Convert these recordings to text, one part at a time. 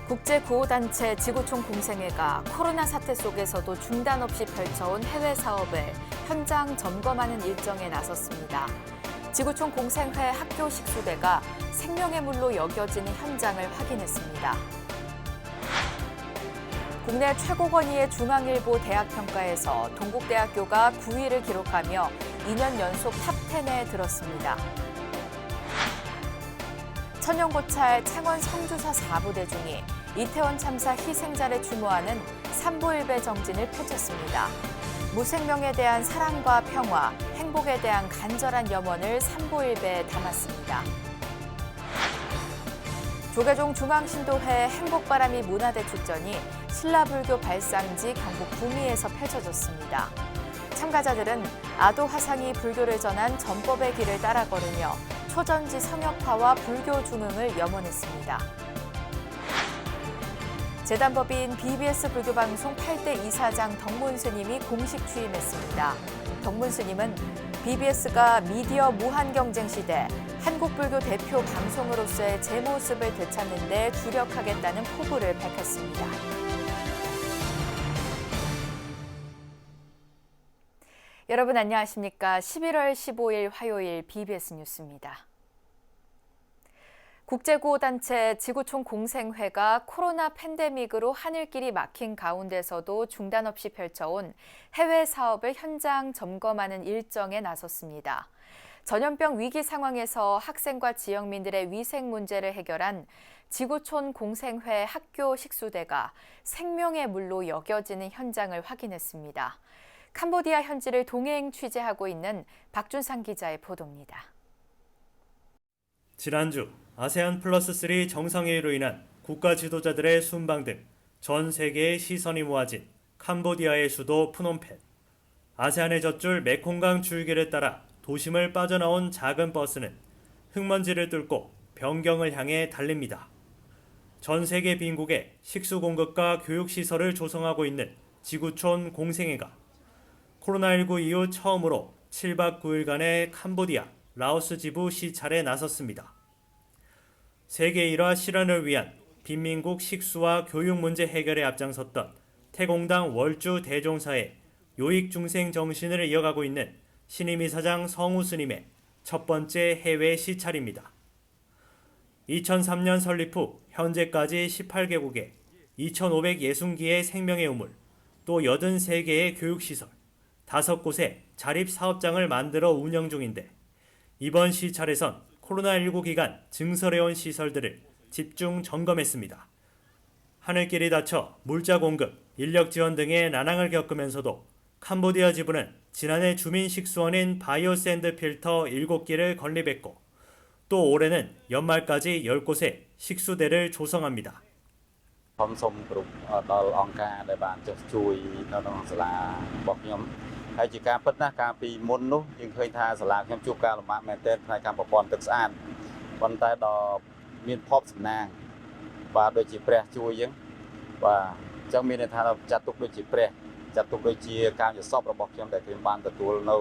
국제구호단체 지구촌 공생회가 코로나 사태 속에서도 중단 없이 펼쳐온 해외 사업을 현장 점검하는 일정에 나섰습니다. 지구촌 공생회 학교 식수대가 생명의 물로 여겨지는 현장을 확인했습니다. 국내 최고 권위의 중앙일보 대학평가에서 동국대학교가 9위를 기록하며 2년 연속 탑10에 들었습니다. 천연고찰 창원 성주사 4부대중이 이태원 참사 희생자를 추모하는 삼부일배 정진을 펼쳤습니다. 무생명에 대한 사랑과 평화, 행복에 대한 간절한 염원을 삼부일배에 담았습니다. 조계종 중앙신도회 행복바람이 문화대 축전이 신라불교 발상지 경북 구미에서 펼쳐졌습니다. 참가자들은 아도 화상이 불교를 전한 전법의 길을 따라 걸으며 초전지 성역화와 불교 중흥을 염원했습니다. 재단법인 BBS 불교방송 8대 이사장 덕문 스님이 공식 취임했습니다. 덕문 스님은 BBS가 미디어 무한 경쟁 시대 한국 불교 대표 방송으로서의 제 모습을 되찾는 데 주력하겠다는 포부를 밝혔습니다. 여러분 안녕하십니까? 11월 15일 화요일 BBS 뉴스입니다. 국제구호단체 지구촌 공생회가 코로나 팬데믹으로 하늘길이 막힌 가운데서도 중단 없이 펼쳐온 해외 사업을 현장 점검하는 일정에 나섰습니다. 전염병 위기 상황에서 학생과 지역민들의 위생 문제를 해결한 지구촌 공생회 학교 식수대가 생명의 물로 여겨지는 현장을 확인했습니다. 캄보디아 현지를 동행 취재하고 있는 박준상 기자의 보도입니다. 지난주 아세안 플러스3 정상회의로 인한 국가 지도자들의 순방 등 전 세계의 시선이 모아진 캄보디아의 수도 프놈펜. 아세안의 젖줄 메콩강 줄기를 따라 도심을 빠져나온 작은 버스는 흙먼지를 뚫고 변경을 향해 달립니다. 전 세계 빈국에 식수 공급과 교육 시설을 조성하고 있는 지구촌 공생회가 코로나19 이후 처음으로 7박 9일간의 캄보디아, 라오스 지부 시찰에 나섰습니다. 세계 일화 실현을 위한 빈민국 식수와 교육 문제 해결에 앞장섰던 태공당 월주 대종사의 요익중생 정신을 이어가고 있는 신임이사장 성우 스님의 첫 번째 해외 시찰입니다. 2003년 설립 후 현재까지 18개국에 2,560기의 생명의 우물, 또 83개의 교육시설, 5곳에 자립사업장을 만들어 운영 중인데 이번 시찰에선 코로나19 기간 증설해온 시설들을 집중 점검했습니다. 하늘길이 닫혀 물자 공급, 인력 지원 등의 난항을 겪으면서도 캄보디아 지부는 지난해 주민 식수원인 바이오샌드 필터 7기를 건립했고 또 올해는 연말까지 10곳에 식수대를 조성합니다.ហើយជាការពិតណាស់កាលពីមុននោះយើងឃើញថាសាលាខ្ញុំជួបការលំបាកមែនទែនផ្នែកកម្មប្រព័ន្ធទឹកស្អាតប៉ុន្តែដល់មានភ័ព្វសំណាងបាទដូចជាព្រះជួយយើងបាទអញ្ចឹងមានន័យថាចាត់ទុកដូចជាព្រះចាត់ទុកដូចជាការយល់សប្តិរបស់ខ្ញុំដែលខ្ញុំបានទទួលនៅ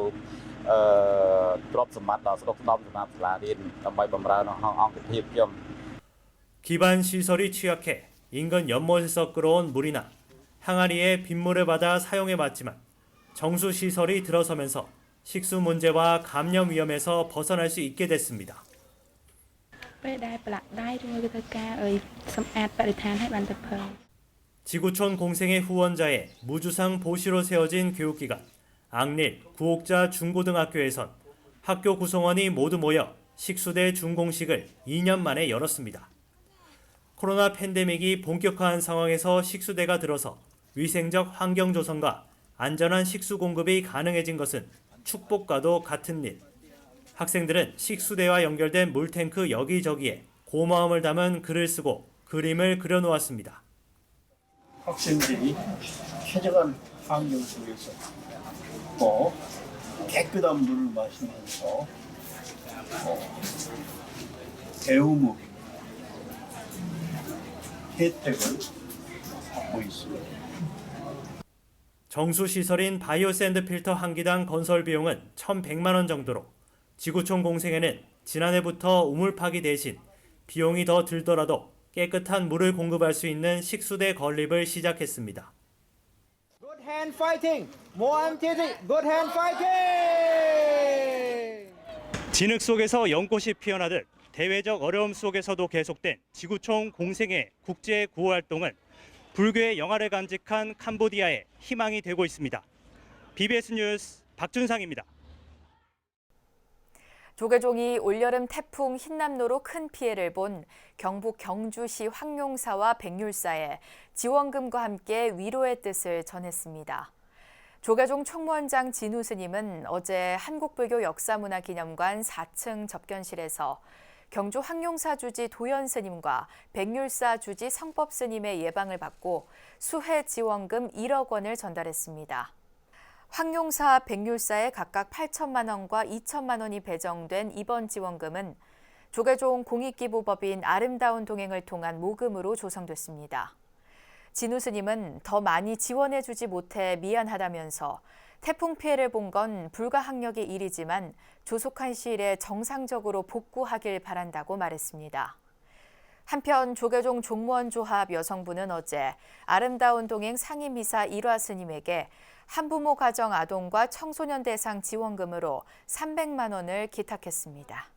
ទ្រព្យសម្បត្តិដល់ស្ដុកស្ដំសម្រាប់សាលារៀនដើម្បីបម្រើនៅអង្គភាពខ្ញុំ 기반 시설이 취약해 인근 연못에서 끌어온 물이나 항아리에 빗물을 받아 사용해 왔지만 정수 시설이 들어서면서 식수 문제와 감염 위험에서 벗어날 수 있게 됐습니다. 지구촌 공생회 후원자의 무주상 보시로 세워진 교육기관 앙릴 구옥자 중고등학교에선 학교 구성원이 모두 모여 식수대 준공식을 2년 만에 열었습니다. 코로나 팬데믹이 본격화한 상황에서 식수대가 들어서 위생적 환경 조성과 안전한 식수 공급이 가능해진 것은 축복과도 같은 일. 학생들은 식수대와 연결된 물탱크 여기저기에 고마움을 담은 글을 쓰고 그림을 그려놓았습니다. 학생들이 쾌적한 환경 속에서 깨끗한 물을 마시면서 배움의 혜택을 받고 있습니다. 정수시설인 바이오샌드 필터 한 기당 건설 비용은 1,100만 원 정도로 지구촌 공생회는 지난해부터 우물 파기 대신 비용이 더 들더라도 깨끗한 물을 공급할 수 있는 식수대 건립을 시작했습니다. Good hand fighting. 모함티지. Good hand fighting. 진흙 속에서 연꽃이 피어나듯 대외적 어려움 속에서도 계속된 지구촌 공생의 국제 구호 활동은 불교의 영화를 간직한 캄보디아의 희망이 되고 있습니다. BBS 뉴스 박준상입니다. 조계종이 올여름 태풍 흰남노로 큰 피해를 본 경북 경주시 황룡사와 백률사에 지원금과 함께 위로의 뜻을 전했습니다. 조계종 총무원장 진우 스님은 어제 한국불교 역사문화기념관 4층 접견실에서 경주 황룡사 주지 도연 스님과 백률사 주지 성법 스님의 예방을 받고 수해 지원금 1억 원을 전달했습니다. 황룡사, 백률사에 각각 8천만 원과 2천만 원이 배정된 이번 지원금은 조계종 공익기부법인 아름다운 동행을 통한 모금으로 조성됐습니다. 진우 스님은 더 많이 지원해주지 못해 미안하다면서 태풍 피해를 본 건 불가항력의 일이지만 조속한 시일에 정상적으로 복구하길 바란다고 말했습니다. 한편 조계종 종무원 조합 여성부는 어제 아름다운 동행 상임이사 일화 스님에게 한부모 가정 아동과 청소년 대상 지원금으로 300만 원을 기탁했습니다.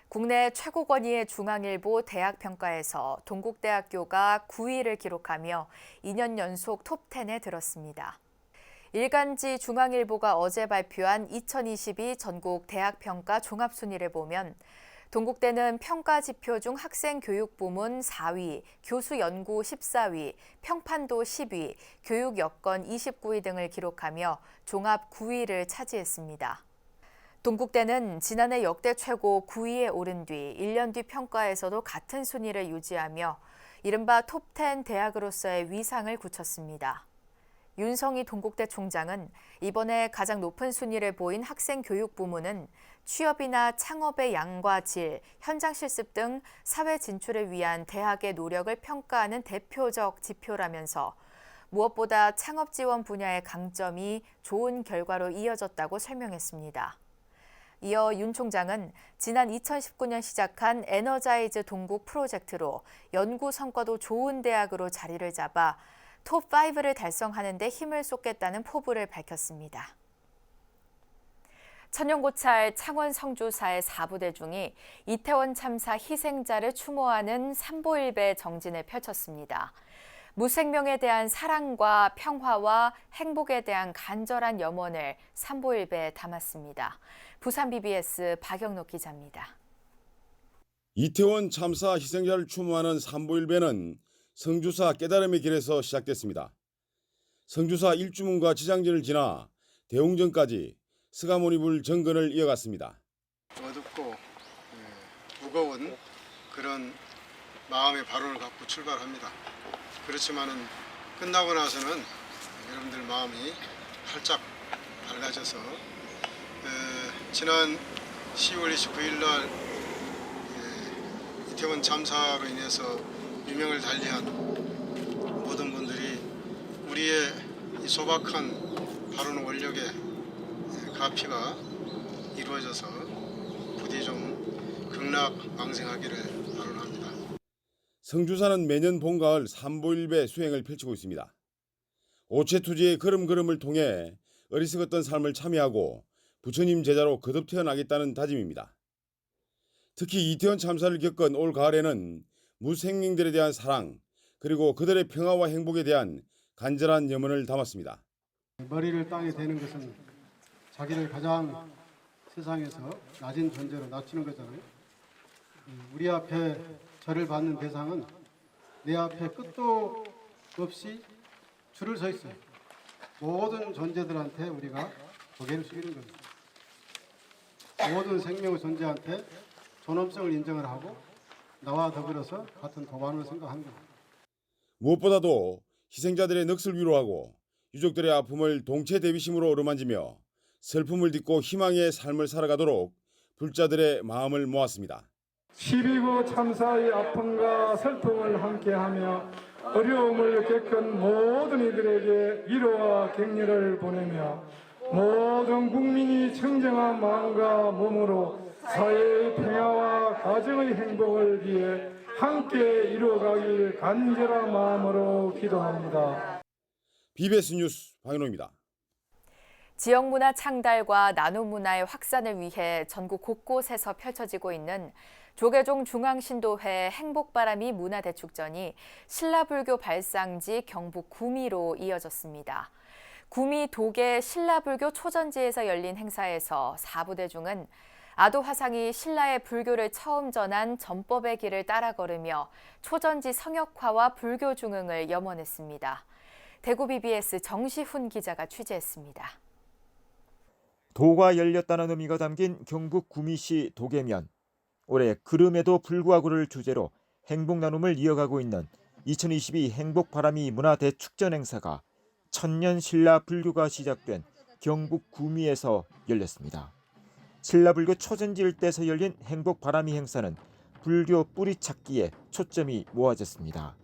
국내 최고 권위의 중앙일보 대학평가에서 동국대학교가 9위를 기록하며 2년 연속 톱10에 들었습니다. 일간지 중앙일보가 어제 발표한 2022 전국 대학평가 종합순위를 보면 동국대는 평가 지표 중 학생 교육 부문 4위, 교수 연구 14위, 평판도 10위, 교육 여건 29위 등을 기록하며 종합 9위를 차지했습니다. 동국대는 지난해 역대 최고 9위에 오른 뒤 1년 뒤 평가에서도 같은 순위를 유지하며 이른바 톱10 대학으로서의 위상을 굳혔습니다. 윤성희 동국대 총장은 이번에 가장 높은 순위를 보인 학생 교육 부문은 취업이나 창업의 양과 질, 현장 실습 등 사회 진출을 위한 대학의 노력을 평가하는 대표적 지표라면서 무엇보다 창업 지원 분야의 강점이 좋은 결과로 이어졌다고 설명했습니다. 이어 윤 총장은 지난 2019년 시작한 에너자이즈 동국 프로젝트로 연구 성과도 좋은 대학으로 자리를 잡아 톱5를 달성하는 데 힘을 쏟겠다는 포부를 밝혔습니다. 천연고찰 창원 성주사의 4부대 중이 이태원 참사 희생자를 추모하는 삼보일배 정진을 펼쳤습니다. 무생명에 대한 사랑과 평화와 행복에 대한 간절한 염원을 삼보일배에 담았습니다. 부산 BBS 박영록 기자입니다. 이태원 참사 희생자를 추모하는 삼보일배는 성주사 깨달음의 길에서 시작됐습니다. 성주사 일주문과 지장진을 지나 대웅전까지 스가모니불 정근을 이어갔습니다. 어둡고 무거운 그런 마음의 발언을 갖고 출발합니다. 그렇지만은 끝나고 나서는 여러분들 마음이 활짝 밝아져서 지난 10월 29일 날 이태원 참사로 인해서 유명을 달리한 모든 분들이 우리의 이 소박한 발언 원력의 가피가 이루어져서 부디 좀 극락왕생하기를 바랍니다. 성주사는 매년 봄가을 삼보일배 수행을 펼치고 있습니다. 오체투지의 걸음걸음을 통해 어리석었던 삶을 참여하고 부처님 제자로 거듭 태어나겠다는 다짐입니다. 특히 이태원 참사를 겪은 올 가을에는 무생명들에 대한 사랑 그리고 그들의 평화와 행복에 대한 간절한 염원을 담았습니다. 머리를 땅에 대는 것은 자기를 가장 세상에서 낮은 존재로 낮추는 거잖아요. 우리 앞에 절을 받는 대상은 내 앞에 끝도 없이 줄을 서 있어요. 모든 존재들한테 우리가 고개를 숙이는 겁니다. 모든 생명의 존재한테 존엄성을 인정을 하고 나와 더불어서 같은 도반으로 생각하는 겁니다. 무엇보다도 희생자들의 넋을 위로하고 유족들의 아픔을 동체 대비심으로 어루만지며 슬픔을 딛고 희망의 삶을 살아가도록 불자들의 마음을 모았습니다. 12구 참사의 아픔과 슬픔을 함께하며 어려움을 겪은 모든 이들에게 위로와 격려를 보내며 모든 국민이 청정한 마음과 몸으로 사회의 평화와 가정의 행복을 위해 함께 이루어가길 간절한 마음으로 기도합니다. BBS 뉴스 박인호입니다. 지역문화 창달과 나눔문화의 확산을 위해 전국 곳곳에서 펼쳐지고 있는 조계종 중앙신도회 행복바람이 문화대축전이 신라불교 발상지 경북 구미로 이어졌습니다. 구미 도계 신라불교 초전지에서 열린 행사에서 사부대중은 아도 화상이 신라의 불교를 처음 전한 전법의 길을 따라 걸으며 초전지 성역화와 불교 중흥을 염원했습니다. 대구 BBS 정시훈 기자가 취재했습니다. 도가 열렸다는 의미가 담긴 경북 구미시 도계면. 올해 그름에도 불구하고를 주제로 행복 나눔을 이어가고 있는 2022 행복바람이 문화대축전 행사가 천년 신라 불교가 시작된 경북 구미에서 열렸습니다. 신라불교 초전지 일대에서 열린 행복바람이 행사는 불교 뿌리찾기에 초점이 모아졌습니다.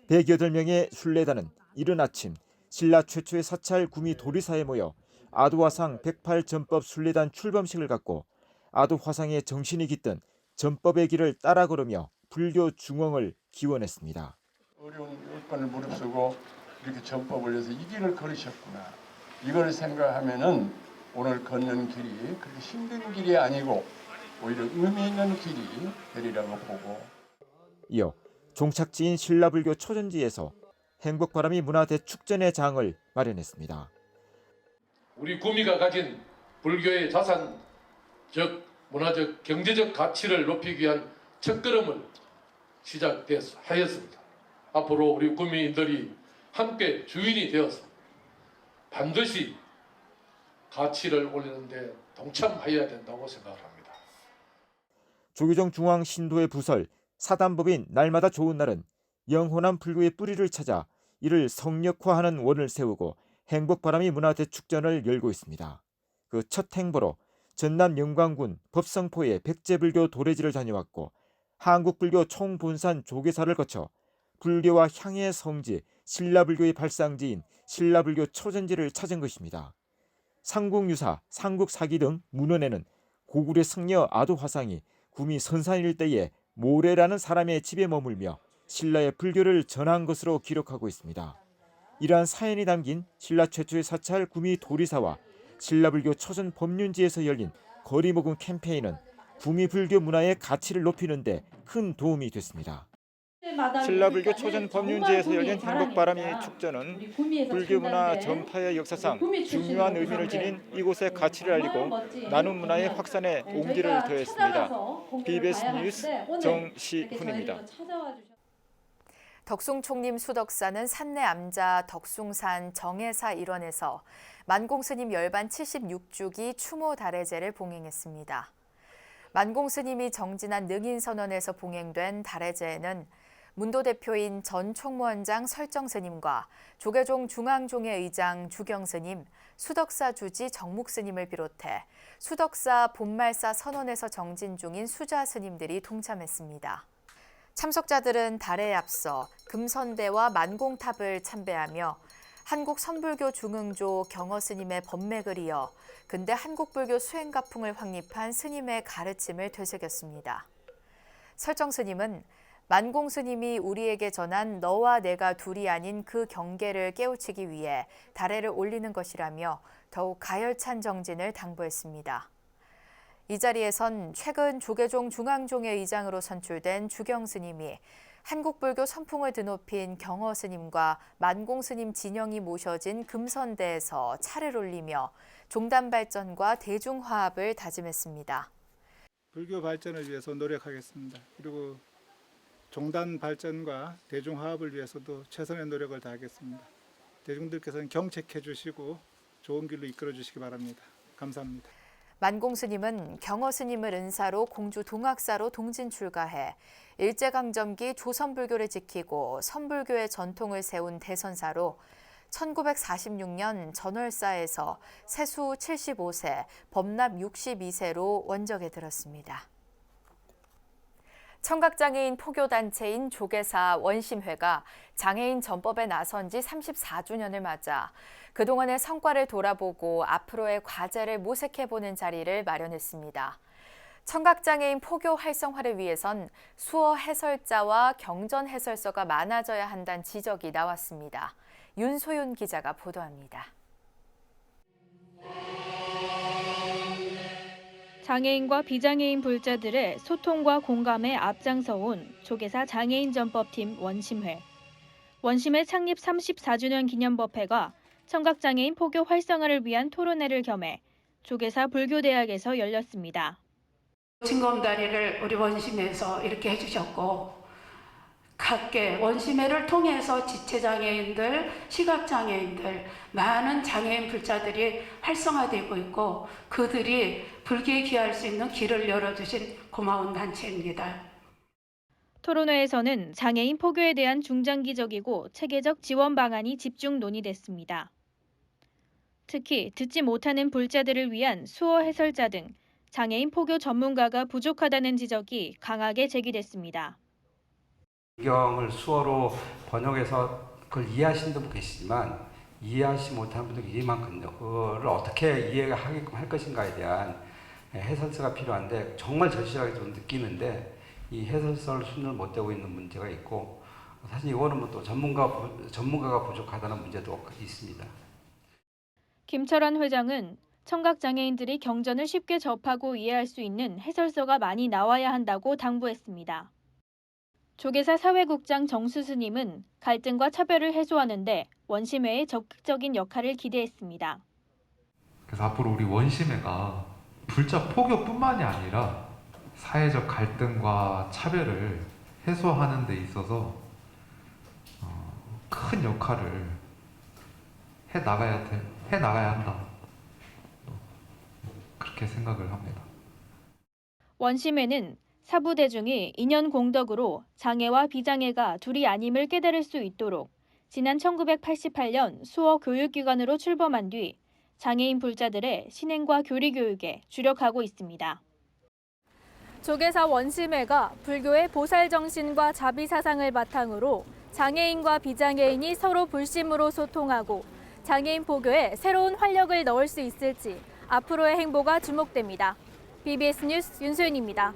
108명의 순례단은 이른 아침 신라 최초의 사찰 구미 도리사에 모여 아도화상 108전법 순례단 출범식을 갖고 아도화상의 정신이 깃든 전법의 길을 따라 걸으며 불교 중흥을 기원했습니다. 어려운 여건을 무릅쓰고 이렇게 전법을 위해서 이 길을 걸으셨구나. 이걸 생각하면은 오늘 걷는 길이 그렇게 힘든 길이 아니고 오히려 의미 있는 길이 되리라고 보고. 이어 종착지인 신라불교 초전지에서 행복바람이 문화대축전의 장을 마련했습니다. 우리 구미가 가진 불교의 자산적, 문화적, 경제적 가치를 높이기 위한 첫걸음을 시작하였습니다. 앞으로 우리 구미인들이 함께 주인이 되어서 반드시 가치를 올리는 데 동참해야 된다고 생각합니다. 조계종 중앙신도의 부설 사단법인 날마다 좋은 날은 영혼한 불교의 뿌리를 찾아 이를 성역화하는 원을 세우고 행복바람이 문화대축전을 열고 있습니다. 그 첫 행보로 전남 영광군 법성포의 백제불교 도래지를 다녀왔고 한국불교 총본산 조계사를 거쳐 불교와 향의 성지 신라불교의 발상지인 신라불교 초전지를 찾은 것입니다. 삼국유사, 삼국사기 등 문헌에는 고구려 승려 아도화상이 구미 선산 일대에 모래라는 사람의 집에 머물며 신라의 불교를 전한 것으로 기록하고 있습니다. 이러한 사연이 담긴 신라 최초의 사찰 구미 도리사와 신라불교 초전 법륜지에서 열린 거리모금 캠페인은 구미 불교 문화의 가치를 높이는 데 큰 도움이 됐습니다. 신라불교 초전 법륜지에서 열린 행복바람이 축전은 불교 문화 전파의 역사상 중요한 의미를 지닌 이곳의 가치를 알리고 나눔 문화의 확산에 옹기를 더했습니다. BBS 뉴스 정시훈입니다. 덕숭총림 수덕사는 산내 암자 덕숭산 정해사 일원에서 만공스님 열반 76주기 추모 달해제를 봉행했습니다. 만공스님이 정진한 능인선원에서 봉행된 달해제에는 문도 대표인 전 총무원장 설정스님과 조계종 중앙종회 의장 주경스님, 수덕사 주지 정묵스님을 비롯해 수덕사 본말사 선원에서 정진 중인 수자스님들이 동참했습니다. 참석자들은 달에 앞서 금선대와 만공탑을 참배하며 한국 선불교 중흥조 경허스님의 법맥을 이어 근대 한국불교 수행가풍을 확립한 스님의 가르침을 되새겼습니다. 설정스님은 만공스님이 우리에게 전한 너와 내가 둘이 아닌 그 경계를 깨우치기 위해 달해를 올리는 것이라며 더욱 가열찬 정진을 당부했습니다. 이 자리에선 최근 조계종 중앙종회 의장으로 선출된 주경스님이 한국불교 선풍을 드높인 경허스님과 만공스님 진영이 모셔진 금선대에서 차를 올리며 종단 발전과 대중화합을 다짐했습니다. 불교 발전을 위해서 노력하겠습니다. 그리고 종단 발전과 대중화합을 위해서도 최선의 노력을 다하겠습니다. 대중들께서는 경책해 주시고 좋은 길로 이끌어 주시기 바랍니다. 감사합니다. 만공스님은 경허스님을 은사로 공주 동학사로 동진 출가해 일제강점기 조선불교를 지키고 선불교의 전통을 세운 대선사로 1946년 전월사에서 세수 75세, 법납 62세로 원적에 들었습니다. 청각장애인 포교단체인 조계사 원심회가 장애인 전법에 나선 지 34주년을 맞아 그동안의 성과를 돌아보고 앞으로의 과제를 모색해보는 자리를 마련했습니다. 청각장애인 포교 활성화를 위해선 수어 해설자와 경전 해설서가 많아져야 한다는 지적이 나왔습니다. 윤소윤 기자가 보도합니다. 장애인과 비장애인 불자들의 소통과 공감에 앞장서온 조계사 장애인전법팀 원심회. 원심회 창립 34주년 기념법회가 청각장애인 포교 활성화를 위한 토론회를 겸해 조계사 불교대학에서 열렸습니다. 진검다리를 우리 원심회에서 이렇게 해주셨고, 각계 원심회를 통해서 지체장애인들, 시각장애인들, 많은 장애인 불자들이 활성화되고 있고 그들이 불교에 귀할 수 있는 길을 열어주신 고마운 단체입니다. 토론회에서는 장애인 포교에 대한 중장기적이고 체계적 지원 방안이 집중 논의됐습니다. 특히 듣지 못하는 불자들을 위한 수어 해설자 등 장애인 포교 전문가가 부족하다는 지적이 강하게 제기됐습니다. 성경을 수어로 번역해서 그걸 이해하시는 분도 계시지만 이해하지 못하는 분도 이만큼요. 그걸 어떻게 이해하게끔 할 것인가에 대한 해설서가 필요한데 정말 절실하게 좀 느끼는데 이 해설서를 손을 못 대고 있는 문제가 있고 사실 이거는 또 전문가가 부족하다는 문제도 있습니다. 김철환 회장은 청각장애인들이 경전을 쉽게 접하고 이해할 수 있는 해설서가 많이 나와야 한다고 당부했습니다. 조계사 사회국장 정수스님은 갈등과 차별을 해소하는 데 원심회의 적극적인 역할을 기대했습니다. 그래서 앞으로 우리 원심회가 불자 포교뿐만이 아니라 사회적 갈등과 차별을 해소하는 데 있어서 큰 역할을 해 나가야 한다. 그렇게 생각을 합니다. 원심회는 사부대중이 인연공덕으로 장애와 비장애가 둘이 아님을 깨달을 수 있도록 지난 1988년 수어 교육기관으로 출범한 뒤 장애인 불자들의 신행과 교리교육에 주력하고 있습니다. 조계사 원심회가 불교의 보살정신과 자비사상을 바탕으로 장애인과 비장애인이 서로 불심으로 소통하고 장애인 포교에 새로운 활력을 넣을 수 있을지 앞으로의 행보가 주목됩니다. BBS 뉴스 윤소연입니다.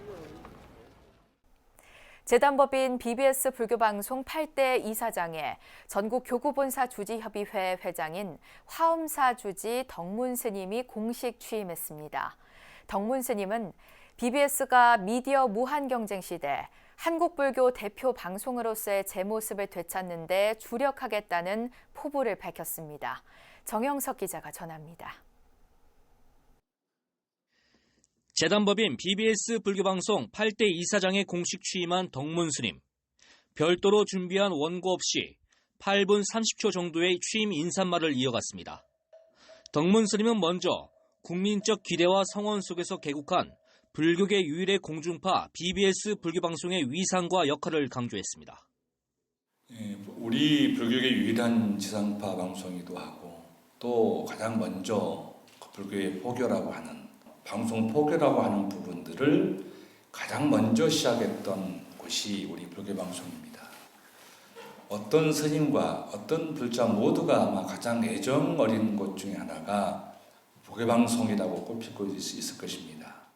재단법인 BBS 불교방송 8대 이사장에 전국교구본사 주지협의회 회장인 화엄사 주지 덕문 스님이 공식 취임했습니다. 덕문 스님은 BBS가 미디어 무한 경쟁 시대 한국불교 대표 방송으로서의 제 모습을 되찾는 데 주력하겠다는 포부를 밝혔습니다. 정영석 기자가 전합니다. 재단법인 BBS 불교방송 8대 이사장에 공식 취임한 덕문 스님. 별도로 준비한 원고 없이 8분 30초 정도의 취임 인사말을 이어갔습니다. 덕문 스님은 먼저 국민적 기대와 성원 속에서 개국한 불교계 유일의 공중파 BBS 불교방송의 위상과 역할을 강조했습니다. 우리 불교계 유일한 지상파 방송이기도 하고 또 가장 먼저 불교의 포교라고 하는 방송 포교라고 하는 부분들을 가장 먼저 시작했던 곳이 우리 불교방송입니다. 어떤 스님과 어떤 불자 모두가 아마 가장 애정 어린 곳 중에 하나가 불교방송이라고 꼽힐 수 있을 것입니다.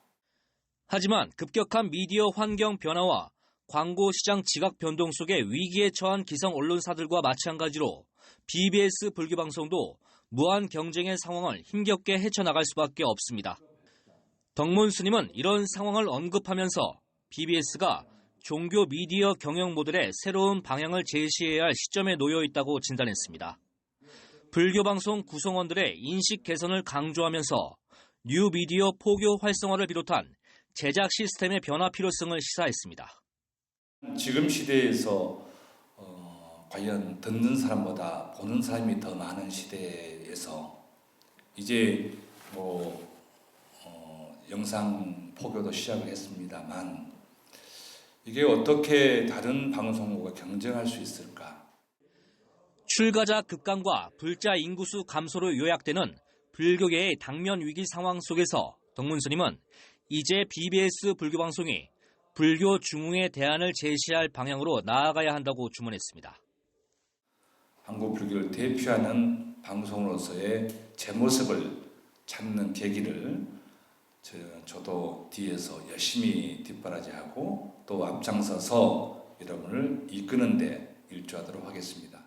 하지만 급격한 미디어 환경 변화와 광고 시장 지각 변동 속에 위기에 처한 기성 언론사들과 마찬가지로 BBS 불교방송도 무한 경쟁의 상황을 힘겹게 헤쳐나갈 수밖에 없습니다. 덕문 스님은 이런 상황을 언급하면서 BBS가 종교 미디어 경영 모델의 새로운 방향을 제시해야 할 시점에 놓여 있다고 진단했습니다. 불교방송 구성원들의 인식 개선을 강조하면서 뉴 미디어 포교 활성화를 비롯한 제작 시스템의 변화 필요성을 시사했습니다. 지금 시대에서 과연 듣는 사람보다 보는 사람이 더 많은 시대에서 이제 영상 포교도 시작을 했습니다만 이게 어떻게 다른 방송국과 경쟁할 수 있을까? 출가자 급감과 불자 인구수 감소로 요약되는 불교계의 당면 위기 상황 속에서 덕문 스님은 이제 BBS 불교방송이 불교 중흥의 대안을 제시할 방향으로 나아가야 한다고 주문했습니다. 한국 불교를 대표하는 방송으로서의 제 모습을 찾는 계기를 저도 뒤에서 열심히 뒷바라지하고 또 앞장서서 여러분을 이끄는 데 일조하도록 하겠습니다.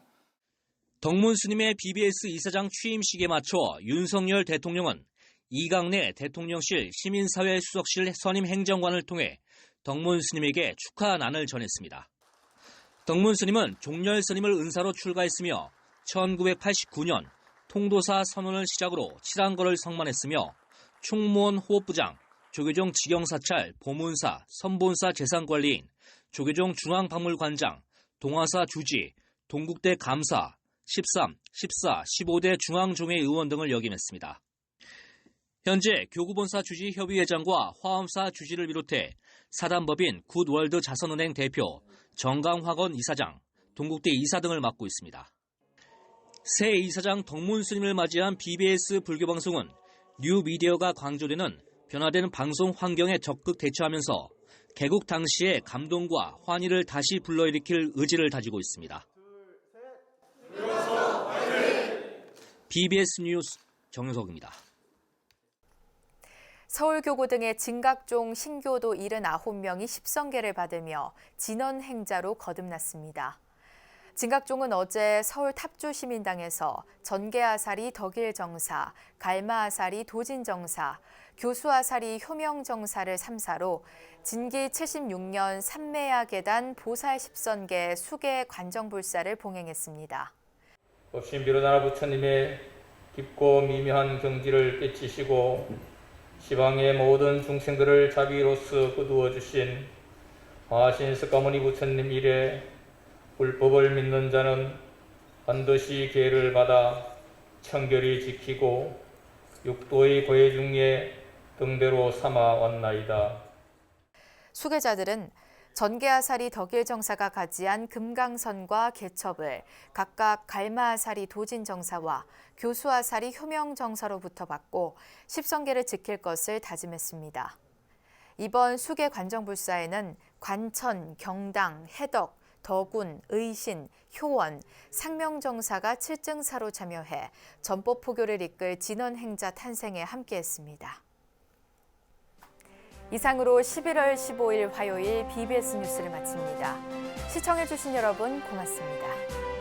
덕문 스님의 BBS 이사장 취임식에 맞춰 윤석열 대통령은 이강래 대통령실 시민사회 수석실 선임 행정관을 통해 덕문 스님에게 축하난을 전했습니다. 덕문 스님은 종렬 스님을 은사로 출가했으며 1989년 통도사 선언을 시작으로 칠한거를 성만했으며 충무원 호업부장, 조계종 직영사찰 보문사, 선본사 재산관리인, 조계종 중앙박물관장, 동화사 주지, 동국대 감사, 13, 14, 15대 중앙종회 의원 등을 역임했습니다. 현재 교구본사 주지 협의회장과 화엄사 주지를 비롯해 사단법인 굿월드 자선은행 대표, 정강학원 이사장, 동국대 이사 등을 맡고 있습니다. 새 이사장 덕문 스님을 맞이한 BBS 불교방송은 뉴미디어가 강조되는 변화된 방송 환경에 적극 대처하면서 개국 당시의 감동과 환희를 다시 불러일으킬 의지를 다지고 있습니다. BBS 뉴스 정효석입니다. 서울교구 등의 진각종 신교도 79명이 10성계를 받으며 진원 행자로 거듭났습니다. 진각종은 어제 서울 탑주시민당에서 전계아사리 덕일정사, 갈마아사리 도진정사, 교수아사리 효명정사를 3사로 진기 76년 삼매야계단 보살 10선계 수계 관정불사를 봉행했습니다. 법신비로나라 부처님의 깊고 미묘한 경지를 깨치시고 시방의 모든 중생들을 자비로서 거두어 주신 화신 석가모니 부처님 이래 불법을 믿는 자는 반드시 계를 받아 청결히 지키고 육도의 고해 중에 등대로 삼아 왔나이다. 수계자들은 전계아사리 덕일정사가 가지한 금강선과 개첩을 각각 갈마아사리 도진정사와 교수아사리 효명정사로부터 받고 10성계를 지킬 것을 다짐했습니다. 이번 수계 관정불사에는 관천, 경당, 해덕, 덕운, 의신, 효원, 상명정사가 7증사로 참여해 전법포교를 이끌 진원행자 탄생에 함께했습니다. 이상으로 11월 15일 화요일 BBS 뉴스를 마칩니다. 시청해주신 여러분 고맙습니다.